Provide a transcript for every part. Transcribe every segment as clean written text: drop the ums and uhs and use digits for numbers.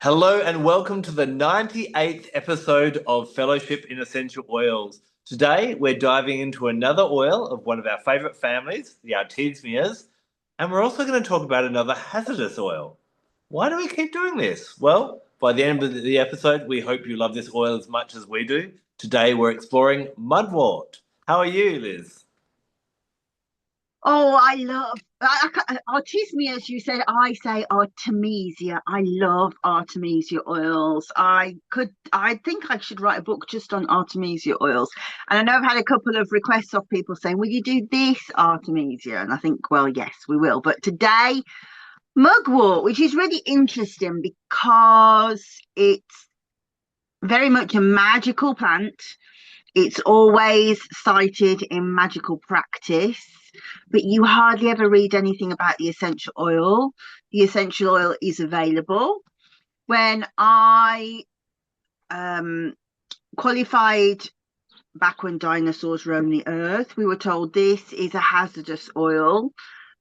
Hello and welcome to the 98th episode of Fellowship in Essential Oils. Today we're diving into another oil of one of our favourite families, the Artemisias, and we're also going to talk about another hazardous oil. Why do we keep doing this? Well, by the end of the episode, we hope you love this oil as much as we do. Today we're exploring Mugwort. How are you, Liz? Oh, I love Artemisia, as you said. I say Artemisia. I love Artemisia oils. I think I should write a book just on Artemisia oils. And I know I've had a couple of requests of people saying, will you do this Artemisia? And I think, well, yes, we will. But today, mugwort, which is really interesting because it's very much a magical plant. It's always cited in magical practice, but you hardly ever read anything about the essential oil. The essential oil is available. When I qualified back when dinosaurs roamed the earth, we were told this is a hazardous oil.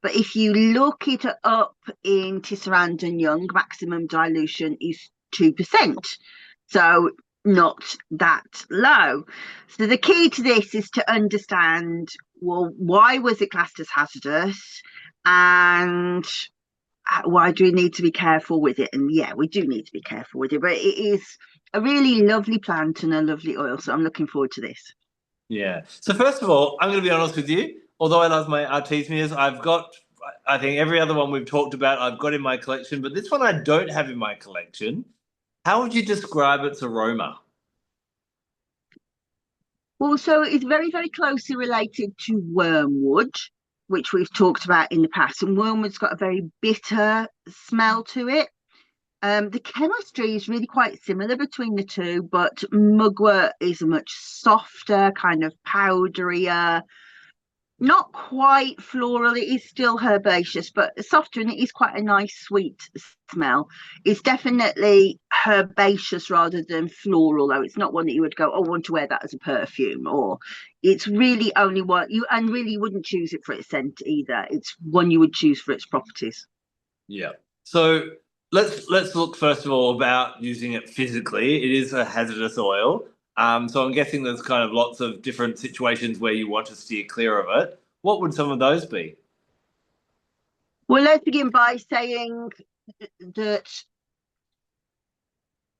But if you look it up in Tisserand and Young, maximum dilution is 2%. So not that low. So the key to this is to understand, well, why was it classed as hazardous, and why do we need to be careful with it? And yeah, we do need to be careful with it, but it is a really lovely plant and a lovely oil. So I'm looking forward to this. Yeah. So first of all, I'm going to be honest with you. Although I love my Artemisias, I think every other one we've talked about, I've got in my collection, but this one I don't have in my collection. How would you describe its aroma? Well, so it's very, very closely related to wormwood, which we've talked about in the past. And wormwood's got a very bitter smell to it. The chemistry is really quite similar between the two, but mugwort is a much softer, kind of powderier, not quite floral. It is still herbaceous, but softer, and it is quite a nice sweet smell. It's definitely herbaceous rather than floral, though. It's not one that you would go, oh, I want to wear that as a perfume, or it's really only what you, and really wouldn't choose it for its scent either. It's one you would choose for its properties. Yeah. So let's look first of all about using it physically. It is a hazardous oil. So I'm guessing there's kind of lots of different situations where you want to steer clear of it. What would some of those be? Well, let's begin by saying that.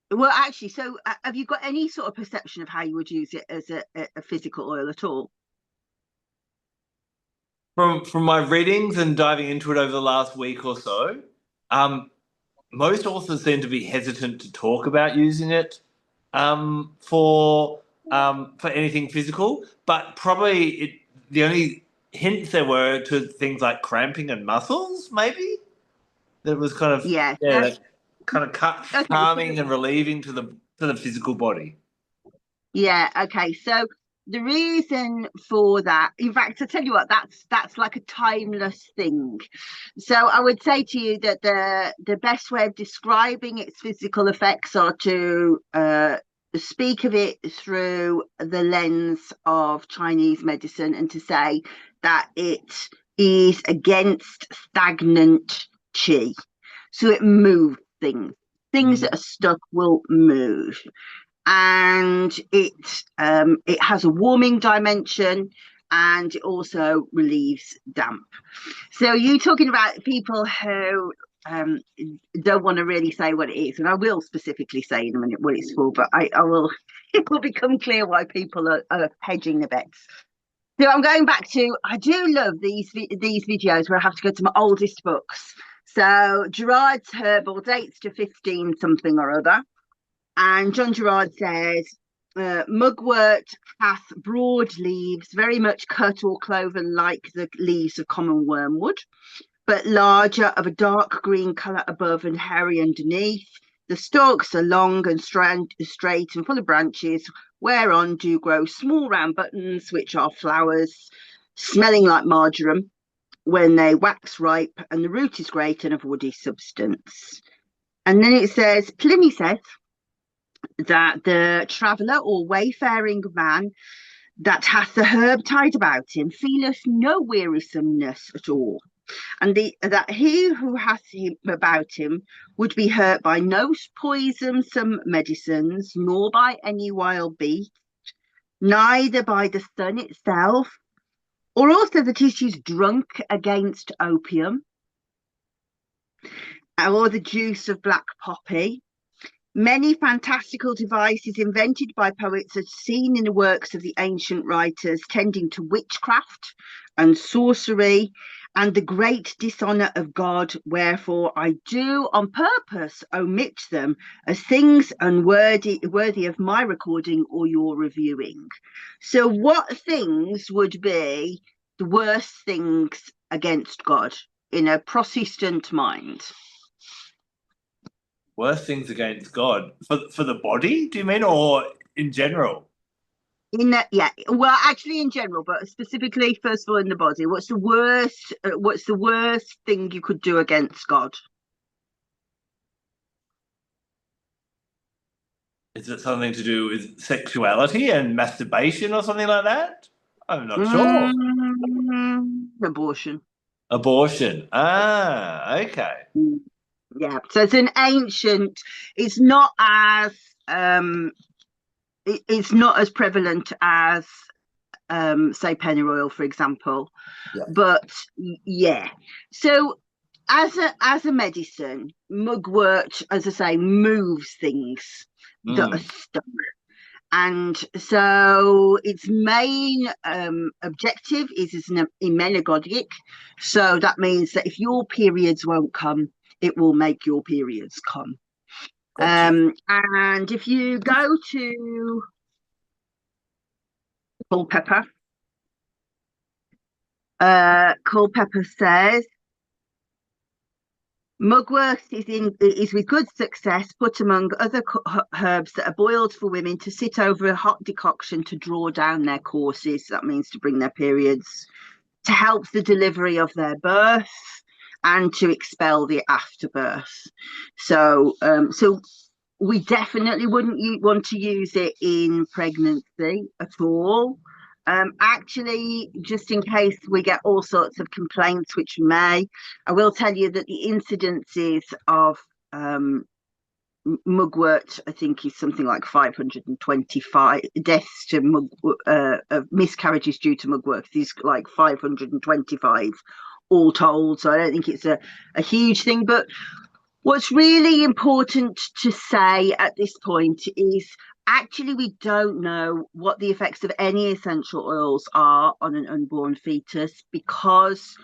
Well, actually, so have you got any sort of perception of how you would use it as a physical oil at all? From my readings and diving into it over the last week or so, um, most authors seem to be hesitant to talk about using it for anything physical, but probably the only hints there were to things like cramping and muscles, maybe that was kind of Yeah. yeah, kind of Okay. calming and relieving to the physical body. Yeah. Okay. So the reason for that, in fact, I tell you what, that's like a timeless thing. So I would say to you that the best way of describing its physical effects are to speak of it through the lens of Chinese medicine, and to say that it is against stagnant qi. So it moves things. Things that are stuck will move, and it has a warming dimension, and it also relieves damp. So you talking about people who don't want to really say what it is, and I will specifically say in a minute what it's for, but I will it will become clear why people are hedging the bets. So I'm going back to, I do love these videos where I have to go to my oldest books. So Gerard's Herbal dates to 15 something or other. And John Gerard says, mugwort hath broad leaves, very much cut or cloven like the leaves of common wormwood, but larger, of a dark green colour above and hairy underneath. The stalks are long and straight and full of branches, whereon do grow small round buttons, which are flowers, smelling like marjoram when they wax ripe, and the root is great and of woody substance. And then it says, Pliny says that the traveller or wayfaring man that hath the herb tied about him feeleth no wearisomeness at all. and that he who has him about him would be hurt by no poisonsome medicines, nor by any wild beast, neither by the sun itself, or also that he's drunk against opium, or the juice of black poppy. Many fantastical devices invented by poets are seen in the works of the ancient writers, tending to witchcraft and sorcery and the great dishonour of God. Wherefore I do on purpose omit them as things unworthy of my recording or your reviewing. So what things would be the worst things against God in a Protestant mind? Worst things against God for the body, do you mean, or in general? Yeah, well, actually, in general, but specifically, first of all, in the body. What's the worst? What's the worst thing you could do against God? Is it something to do with sexuality and masturbation or something like that? I'm not sure. Abortion. Abortion. Ah, okay. Yeah. So it's an ancient. It's not as it's not as prevalent as say pennyroyal, for example. Yeah. But yeah. So as a medicine, mugwort, as I say, moves things that are stuck. And so its main objective is an emmenagogue. So that means that if your periods won't come, it will make your periods come. Gotcha. And if you go to Culpepper, Culpepper says, mugwort is with good success put among other herbs that are boiled for women to sit over a hot decoction to draw down their courses. That means to bring their periods, to help the delivery of their birth, and to expel the afterbirth. So we definitely wouldn't want to use it in pregnancy at all. Actually, just in case we get all sorts of complaints, which may, I will tell you that the incidences of mugwort, I think, is something like 525 deaths to miscarriages due to mugwort. Is like 525 all told. So I don't think it's a huge thing. But what's really important to say at this point is actually we don't know what the effects of any essential oils are on an unborn fetus, because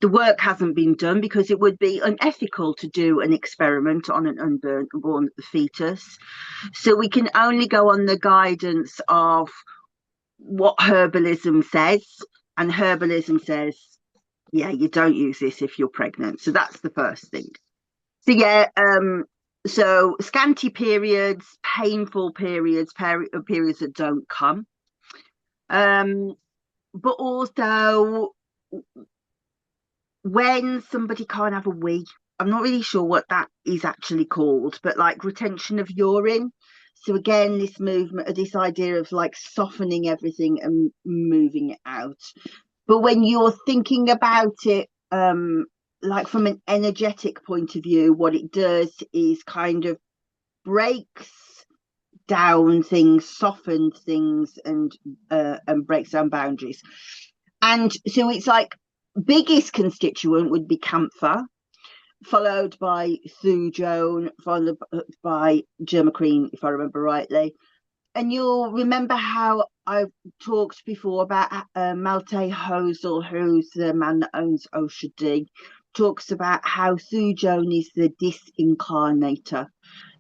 the work hasn't been done, because it would be unethical to do an experiment on an unborn fetus. So we can only go on the guidance of what herbalism says, and herbalism says, yeah, you don't use this if you're pregnant. So that's the first thing. So yeah, so scanty periods, painful periods, periods that don't come, but also when somebody can't have a wee. I'm not really sure what that is actually called, but like retention of urine. So again, this movement, this idea of like softening everything and moving it out. But when you're thinking about it, like from an energetic point of view, what it does is kind of breaks down things, softens things, and breaks down boundaries. And so it's like biggest constituent would be camphor, followed by thujone, followed by germacrene, if I remember rightly. And you'll remember how I've talked before about Malte Hozzel, who's the man that owns Oshadhi, talks about how thujone is the disincarnator,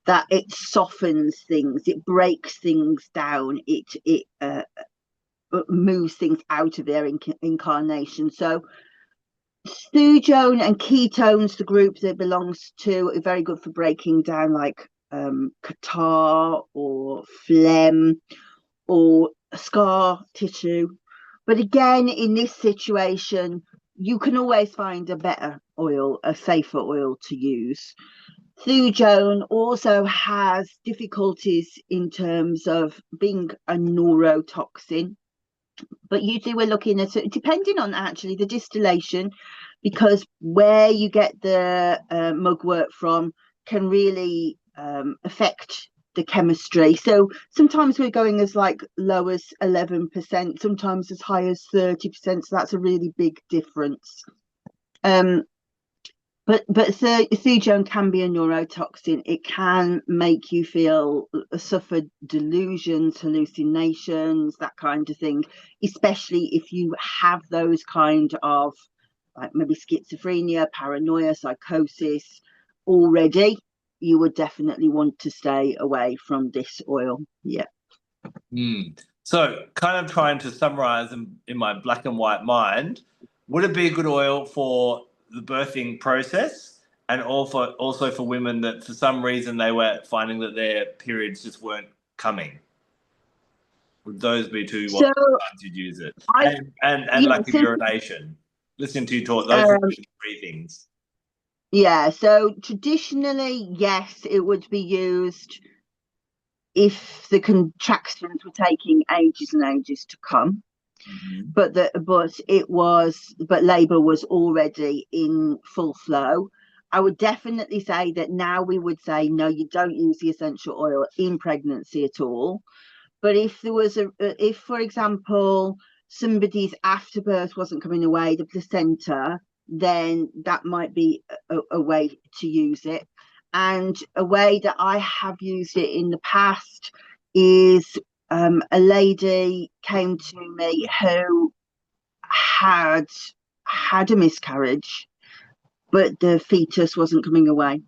that it softens things, it breaks things down, it moves things out of their incarnation. So thujone and ketones, the group that it belongs to, are very good for breaking down like catarrh or phlegm or scar tissue. But again, in this situation, you can always find a better oil, a safer oil to use. Thujone also has difficulties in terms of being a neurotoxin. But usually we're looking at, depending on actually the distillation, because where you get the mugwort from can really affect the chemistry. So sometimes we're going as like low as 11%, sometimes as high as 30%. So that's a really big difference. But thujone can be a neurotoxin. It can make you suffer delusions, hallucinations, that kind of thing, especially if you have those kind of like maybe schizophrenia, paranoia, psychosis already. You would definitely want to stay away from this oil. Yeah. So kind of trying to summarize in my black and white mind, would it be a good oil for the birthing process and also for women that for some reason they were finding that their periods just weren't coming? Would those be So times you'd use it? I And yeah, like the so, urination. Listening to you talk, those are um, the three things. yeah. So traditionally, yes, it would be used if the contractions were taking ages and ages to come. Mm-hmm. But labor was already in full flow. I would definitely say that now we would say no, you don't use the essential oil in pregnancy at all. But if for example somebody's afterbirth wasn't coming away, the placenta, then that might be a way to use it. And a way that I have used it in the past is a lady came to me who had had a miscarriage, but the fetus wasn't coming away.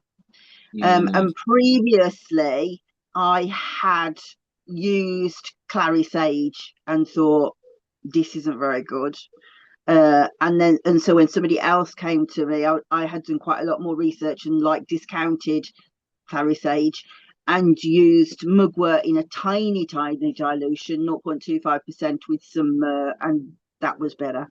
And previously, I had used clary sage and thought this isn't very good. And so when somebody else came to me, I had done quite a lot more research and like discounted clary sage and used mugwort in a tiny dilution, 0.25% with some and that was better.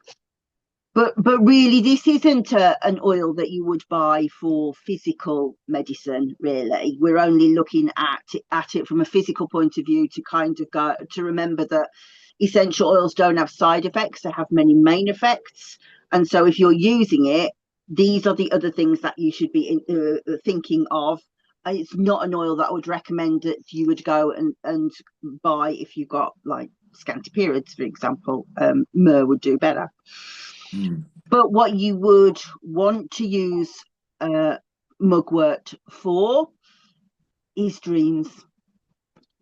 But really, this isn't an oil that you would buy for physical medicine. Really, we're only looking at it from a physical point of view to kind of go to remember that essential oils don't have side effects; they have many main effects. And so, if you're using it, these are the other things that you should be thinking of. It's not an oil that I would recommend that you would go and buy if you've got like scanty periods, for example. Myrrh would do better. But what you would want to use mugwort for is dreams,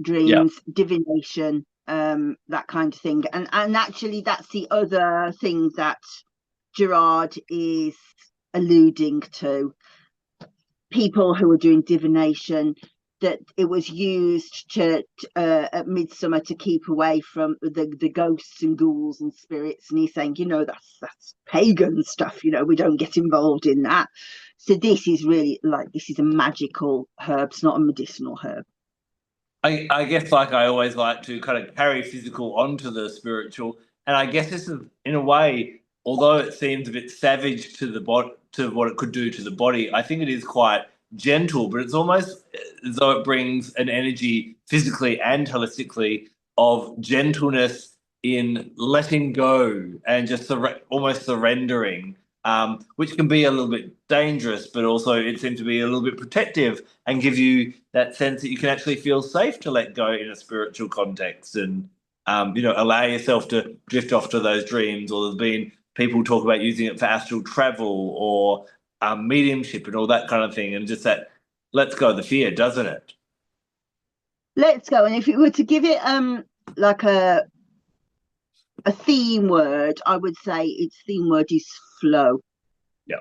Yeah. divination, that kind of thing. And actually, that's the other thing that Gerard is alluding to. People who are doing divination, that it was used to at midsummer to keep away from the ghosts and ghouls and spirits, and he's saying, that's pagan stuff, we don't get involved in that. So this is really like, this is a magical herb, it's not a medicinal herb. I guess like I always like to kind of carry physical onto the spiritual, and I guess this is in a way, although it seems a bit savage to the body, to what it could do to the body, I think it is quite gentle, but it's almost as though it brings an energy physically and holistically of gentleness in letting go and just almost surrendering, which can be a little bit dangerous, but also it seems to be a little bit protective and give you that sense that you can actually feel safe to let go in a spiritual context and, allow yourself to drift off to those dreams. Or there's been people talk about using it for astral travel or mediumship and all that kind of thing. And just that lets go of the fear, doesn't it? Let's go. And if you were to give it like a theme word, I would say its theme word is flow. Yeah.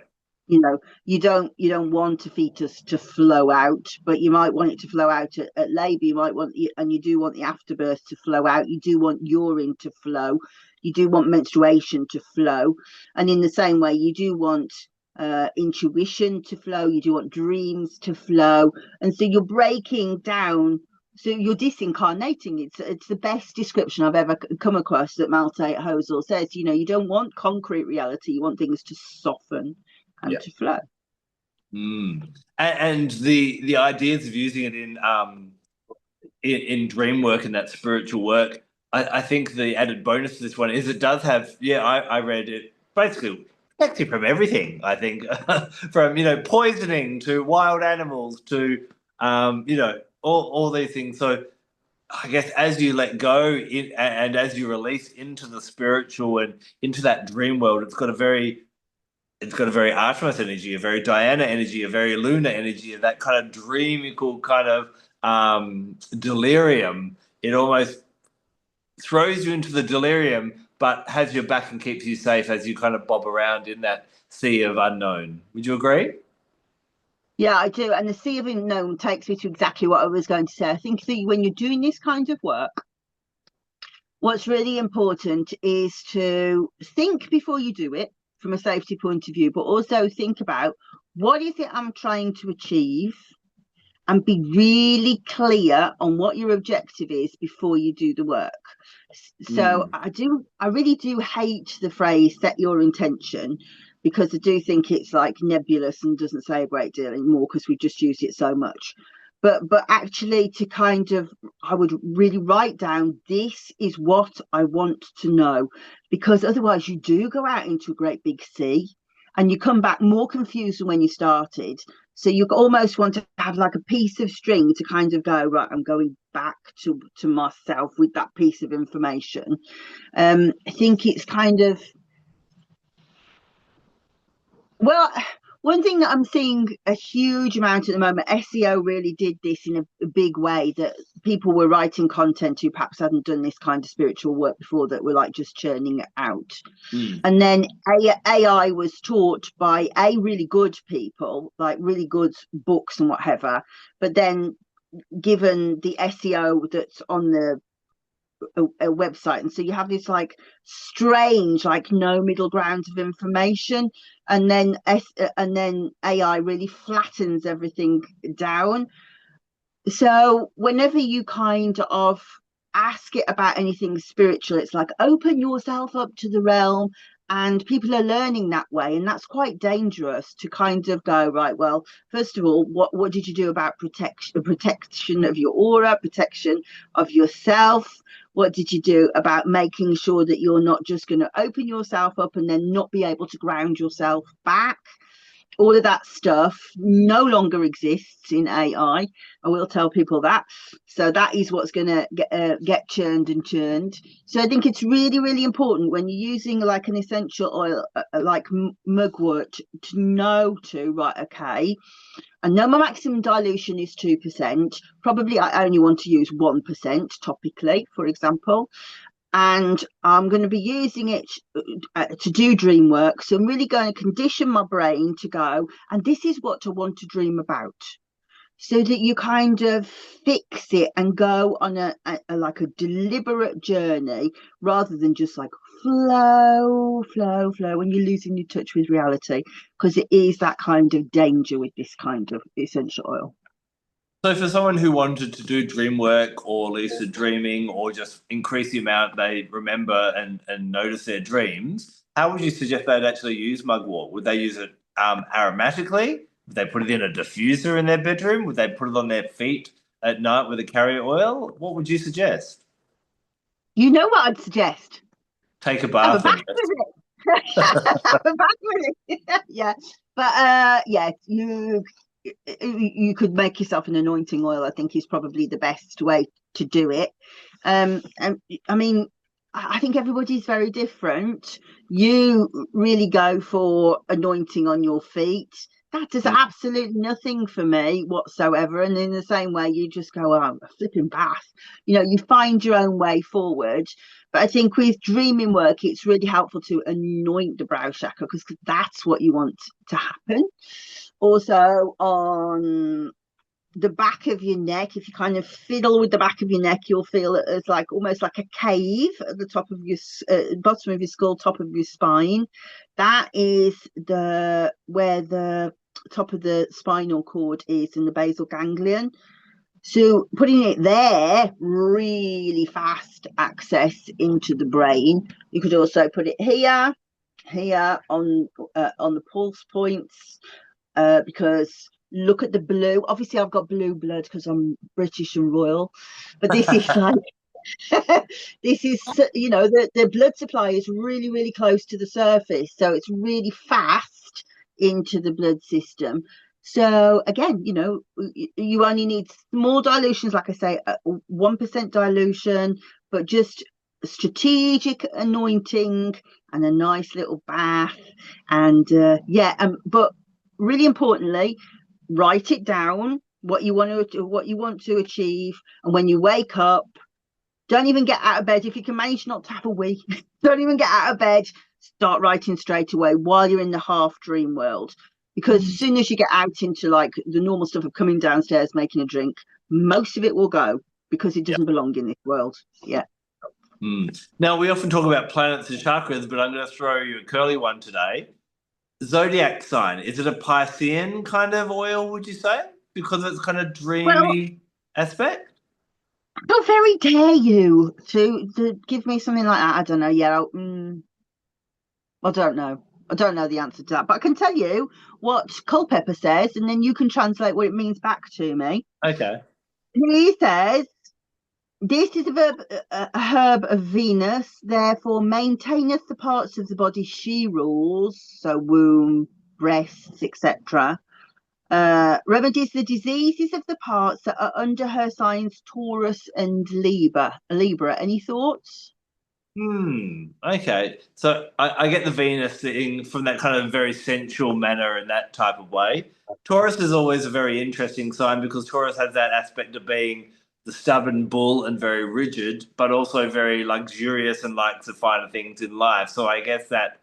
You don't want a fetus to flow out, but you might want it to flow out at labor. You might want, and you do want the afterbirth to flow out. You do want urine to flow. You do want menstruation to flow. And in the same way, you do want intuition to flow. You do want dreams to flow. And so you're breaking down, so you're disincarnating. It's the best description I've ever come across that Malte Hozzel says. You don't want concrete reality. You want things to soften and to flow. And the ideas of using it in dream work and that spiritual work, I think the added bonus to this one is it does have, I read it basically Actually, from everything, I think, from poisoning to wild animals to all these things. So I guess as you let go and as you release into the spiritual and into that dream world, it's got a very Artemis energy, a very Diana energy, a very Luna energy, and that kind of dreamical kind of delirium. It almost throws you into the delirium, but has your back and keeps you safe as you kind of bob around in that sea of unknown. Would you agree? Yeah, I do. And the sea of unknown takes me to exactly what I was going to say. I think that when you're doing this kind of work, what's really important is to think before you do it from a safety point of view, but also think about what is it I'm trying to achieve and be really clear on what your objective is before you do the work. So I really do hate the phrase set your intention, because I do think it's like nebulous and doesn't say a great deal anymore because we just use it so much. But actually to kind of, I would really write down, this is what I want to know, because otherwise you do go out into a great big sea and you come back more confused than when you started. So you almost want to have like a piece of string to kind of go, right, I'm going back to myself with that piece of information. I think it's kind of, well, one thing that I'm seeing a huge amount at the moment, SEO really did this in a big way, that people were writing content who perhaps hadn't done this kind of spiritual work before, that were like just churning it out. And then AI was taught by really good people, like really good books and whatever, but then given the SEO that's on a website, and so you have this like strange, like no middle ground of information, and then AI really flattens everything down. So whenever you kind of ask it about anything spiritual, it's like open yourself up to the realm, and people are learning that way, and that's quite dangerous to kind of go, right, well, first of all, what did you do about protection of your aura, protection of yourself? What did you do about making sure that you're not just going to open yourself up and then not be able to ground yourself back? All of that stuff no longer exists in AI. I will tell people that. So that is what's going to get churned and churned. So I think it's really, really important when you're using like an essential oil like mugwort to know right, okay, I know my maximum dilution is 2%. Probably I only want to use 1% topically, for example. And I'm going to be using it to do dream work. So I'm really going to condition my brain to go, and this is what I want to dream about, so that you kind of fix it and go on a like a deliberate journey, rather than just like flow when you're losing your touch with reality, because it is that kind of danger with this kind of essential oil. So for someone who wanted to do dream work or lucid dreaming or just increase the amount they remember and notice their dreams, how would you suggest they'd actually use mugwort? Would they use it aromatically? Would they put it in a diffuser in their bedroom? Would they put it on their feet at night with a carrier oil? What would you suggest? You know what I'd suggest? Take a Have a bath in bath with it. Have a bath with it. Yeah. But yeah, you could make yourself an anointing oil. I think is probably the best way to do it. And I mean, I think everybody's very different. You really go for anointing on your feet. That does absolutely nothing for me whatsoever. And in the same way, you just go, oh, a flipping bath. You find your own way forward. But I think with dreaming work, it's really helpful to anoint the brow chakra, because that's what you want to happen. Also, on the back of your neck, if you kind of fiddle with the back of your neck, you'll feel it as like almost like a cave at the top of your bottom of your skull, top of your spine. That is where the top of the spinal cord is, in the basal ganglion. So putting it there, really fast access into the brain. You could also put it here on the pulse points, because look at the blue. Obviously, I've got blue blood because I'm British and royal, but this is like This is, you know, the blood supply is really, really close to the surface, so it's really fast into the blood system. So again, you know, you only need small dilutions, like I say, 1% dilution, but just strategic anointing and a nice little bath. And but really importantly, write it down what you want to achieve, and when you wake up, don't even get out of bed. If you can manage not to have a wee, don't even get out of bed. Start writing straight away while you're in the half dream world. Because as soon as you get out into like the normal stuff of coming downstairs, making a drink, most of it will go because it doesn't belong in this world. Yeah. Now, we often talk about planets and chakras, but I'm going to throw you a curly one today. Zodiac sign, is it a Piscean kind of oil, would you say? Because it's kind of Well, dreamy aspect? how very dare you to give me something like that? I don't know. Yeah, I don't know. I don't know the answer to that, but I can tell you what Culpepper says, and then you can translate what it means back to me. Okay. He says, this is a herb of Venus, therefore maintaineth the parts of the body she rules, so womb, breasts, etc. Remedies the diseases of the parts that are under her signs Taurus and Libra. Any thoughts? Okay. So I get the Venus thing from that kind of very sensual manner and that type of way. Taurus is always a very interesting sign because Taurus has that aspect of being the stubborn bull and very rigid, but also very luxurious and likes the finer things in life. So I guess that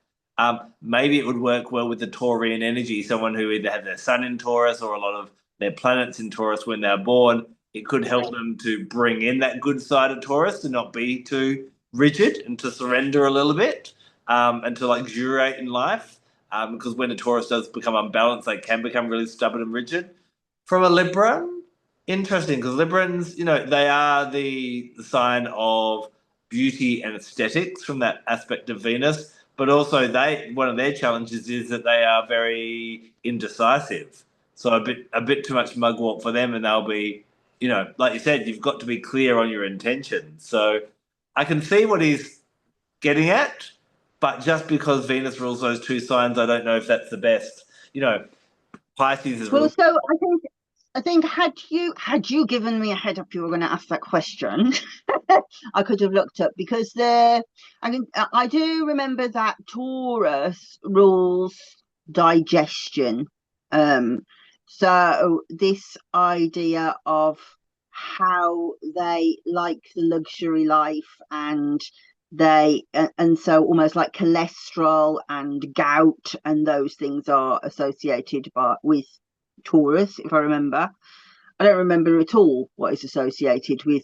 maybe it would work well with the Taurian energy, someone who either had their sun in Taurus or a lot of their planets in Taurus when they're born. It could help them to bring in that good side of Taurus to not be too rigid and to surrender a little bit and to luxuriate in life. Because when a Taurus does become unbalanced, they can become really stubborn and rigid. From a Libran, interesting because Librans, you know, they are the sign of beauty and aesthetics from that aspect of Venus. But also, they one of their challenges is that they are very indecisive. So a bit too much mugwort for them, and they'll be, you know, like you said, you've got to be clear on your intentions. So I can see what he's getting at, but just because Venus rules those two signs, I don't know if that's the best. You know, Pisces is Well, ruled. so I think had you given me a head up you were going to ask that question, I could have looked up because I do remember that Taurus rules digestion. So this idea of how they like the luxury life, and so almost like cholesterol and gout and those things are associated with Taurus, if I remember. I don't remember at all what is associated with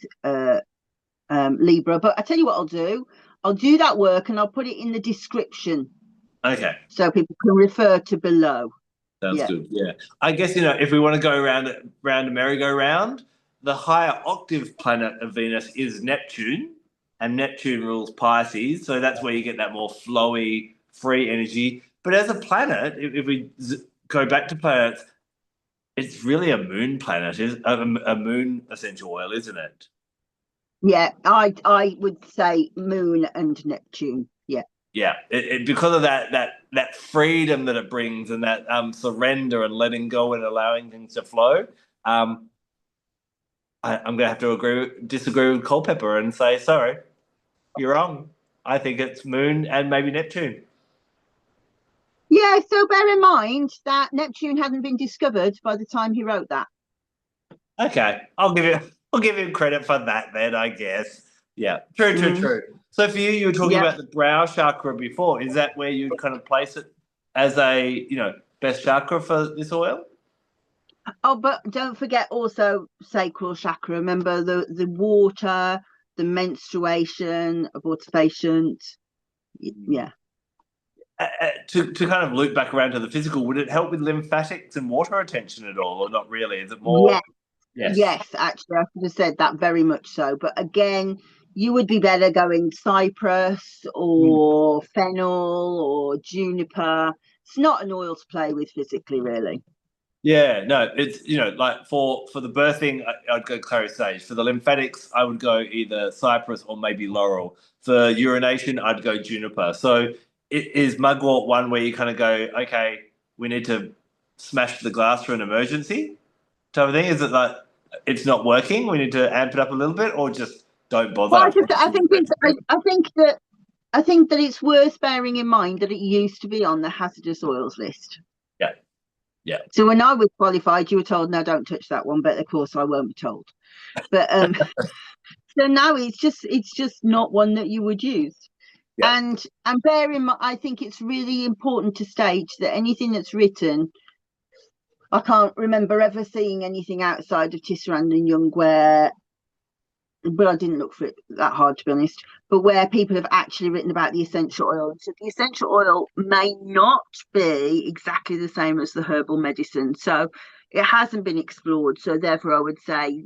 Libra, but I tell you what I'll do that work and I'll put it in the description Okay, so people can refer to below. sounds Yeah. good. Yeah, I guess you know if we want to go round a merry-go-round, the higher octave planet of Venus is Neptune, and Neptune rules Pisces, so that's where you get that more flowy, free energy. But as a planet, if we go back to planets, it's really a moon planet, is a moon essential oil, isn't it? Yeah, I would say Moon and Neptune. Yeah. Yeah, because of that freedom that it brings and that surrender and letting go and allowing things to flow. Um, I'm going to have to disagree with Culpepper and say sorry, you're wrong. I think it's Moon and maybe Neptune. Yeah, so bear in mind that Neptune hadn't been discovered by the time he wrote that. Okay, I'll give you credit for that then, I guess. Yeah, true, true, Mm, true. So for you, you were talking yeah. about the brow chakra before. Is that where you'd kind of place it as a, best chakra for this oil? Oh, but don't forget also sacral chakra. Remember the water, the menstruation, abortifacient. Yeah. To kind of loop back around to the physical, would it help with lymphatics and water retention at all, or not really? Is it more? Yes, Yes. yes, actually, I should have said that very much so. But again, you would be better going cypress Mm. or fennel or juniper. It's not an oil to play with physically, really. Yeah, no, it's like for the birthing, I'd go clary sage. For the lymphatics, I would go either cypress or maybe laurel. For urination, I'd go juniper. So it is mugwort one where you kind of go, okay, we need to smash the glass for an emergency type of thing. Is it like it's not working? We need to amp it up a little bit, or just don't Well, bother? I think that it's worth bearing in mind that it used to be on the hazardous oils list. Yeah, yeah. So when I was qualified, you were told, no, don't touch that one. But of course, I won't be told. But so now it's just not one that you would use. Yeah. And bear in mind, I think it's really important to state that anything that's written, I can't remember ever seeing anything outside of Tisserand and Young where, but I didn't look for it that hard, to be honest, but where people have actually written about the essential oil. So the essential oil may not be exactly the same as the herbal medicine. So it hasn't been explored. So therefore, I would say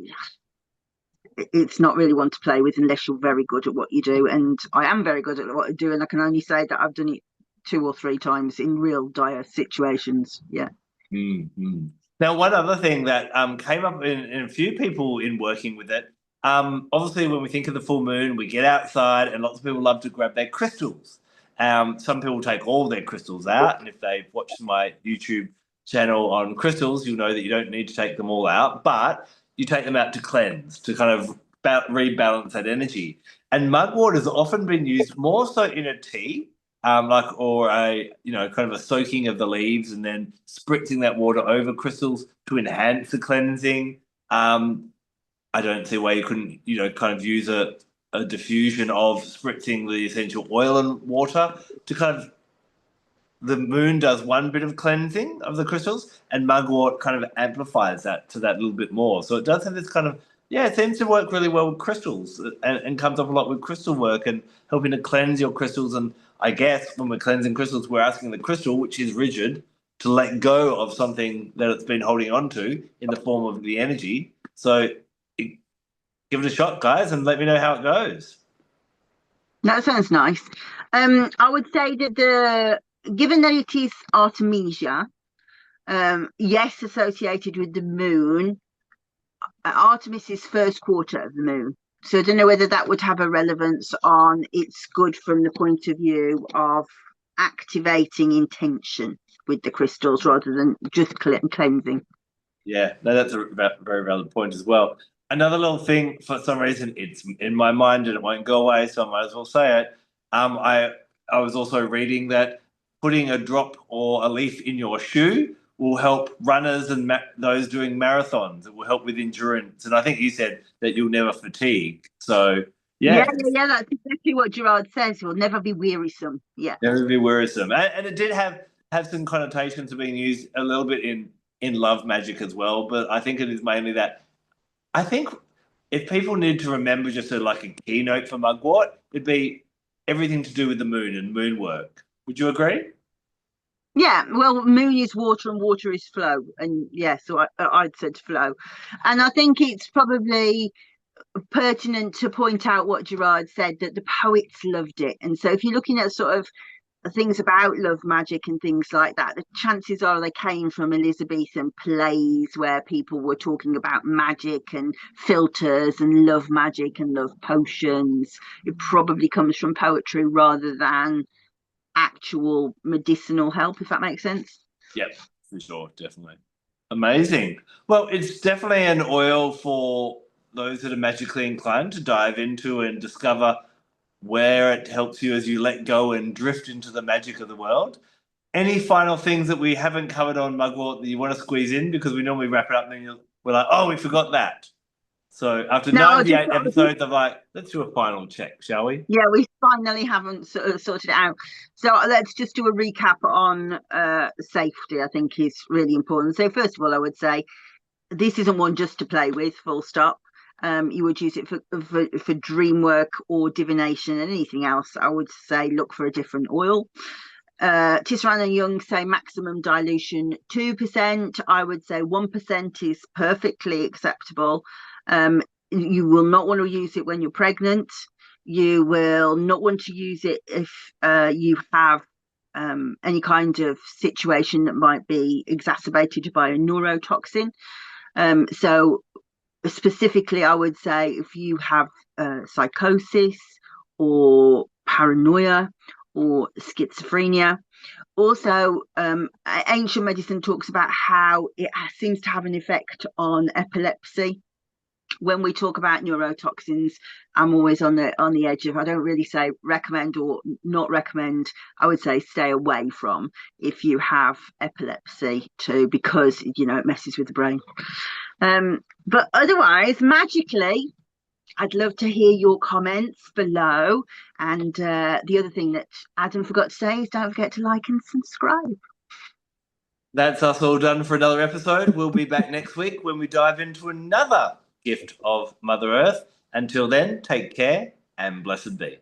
it's not really one to play with unless you're very good at what you do. And I am very good at what I do. And I can only say that I've done it 2 or 3 times in real dire situations. Yeah. Mm-hmm. Now, one other thing that came up in a few people in working with it, obviously when we think of the full moon, we get outside and lots of people love to grab their crystals. Some people take all their crystals out, and if they've watched my YouTube channel on crystals, you'll know that you don't need to take them all out, but you take them out to cleanse, to kind of rebalance that energy. And mugwort has often been used more so in a tea, like or a kind of a soaking of the leaves and then spritzing that water over crystals to enhance the cleansing. I don't see why you couldn't kind of use a diffusion of spritzing the essential oil and water to kind of the moon does one bit of cleansing of the crystals, and mugwort kind of amplifies that to that little bit more. So it does have this kind of it seems to work really well with crystals and comes up a lot with crystal work and helping to cleanse your crystals. And I guess when we're cleansing crystals, we're asking the crystal, which is rigid, to let go of something that it's been holding on to in the form of the energy. So give it a shot, guys, and let me know how it goes. That sounds nice. I would say that given that it is Artemisia, yes, associated with the moon, Artemis is first quarter of the moon. So I don't know whether that would have a relevance on it's good from the point of view of activating intention with the crystals rather than just cleansing. Yeah, no, that's a very valid point as well. Another little thing, for some reason, it's in my mind and it won't go away, so I might as well say it. I was also reading that putting a drop or a leaf in your shoe will help runners and those doing marathons. It will help with endurance, and I think you said that you'll never fatigue. So Yeah, yeah, that's exactly what Gerard says. You'll never be wearisome. Yeah. never be wearisome, and it did have some connotations of being used a little bit in love magic as well. But I think it is mainly that. I think if people need to remember just like a keynote for mugwort, it'd be everything to do with the moon and moon work. Would you agree? Yeah, well, moon is water and water is flow. And yeah, so I'd said flow. And I think it's probably pertinent to point out what Gerard said, that the poets loved it. And so if you're looking at sort of things about love magic and things like that, the chances are they came from Elizabethan plays where people were talking about magic and filters and love magic and love potions. It probably comes from poetry rather than actual medicinal help, if that makes sense. Yep, for sure, definitely. Amazing. Well, it's definitely an oil for those that are magically inclined to dive into and discover where it helps you as you let go and drift into the magic of the world. Any final things that we haven't covered on Mugwort that you want to squeeze in? Because we normally wrap it up and then we're like, oh, we forgot that. So after No, 98 episodes, I'm like, let's do a final check, shall we? yeah, we finally haven't sort of sorted it out. So let's just do a recap on safety. I think is really important. So first of all, I would say this isn't one just to play with, full stop. You would use it for dream work or divination and anything else. I would say look for a different oil. Tisserand and Young say maximum dilution 2%. I would say 1% is perfectly acceptable. You will not want to use it when you're pregnant. You will not want to use it if you have any kind of situation that might be exacerbated by a neurotoxin. So specifically, I would say if you have psychosis or paranoia or schizophrenia. Also, ancient medicine talks about how it seems to have an effect on epilepsy. When we talk about neurotoxins, I'm always on the edge of, I don't really say recommend or not recommend. I would say stay away from if you have epilepsy too, because it messes with the brain. But otherwise, magically, I'd love to hear your comments below. And the other thing that Adam forgot to say is don't forget to like and subscribe. That's us all done for another episode. We'll be back next week when we dive into another gift of Mother Earth. Until then, take care and blessed be.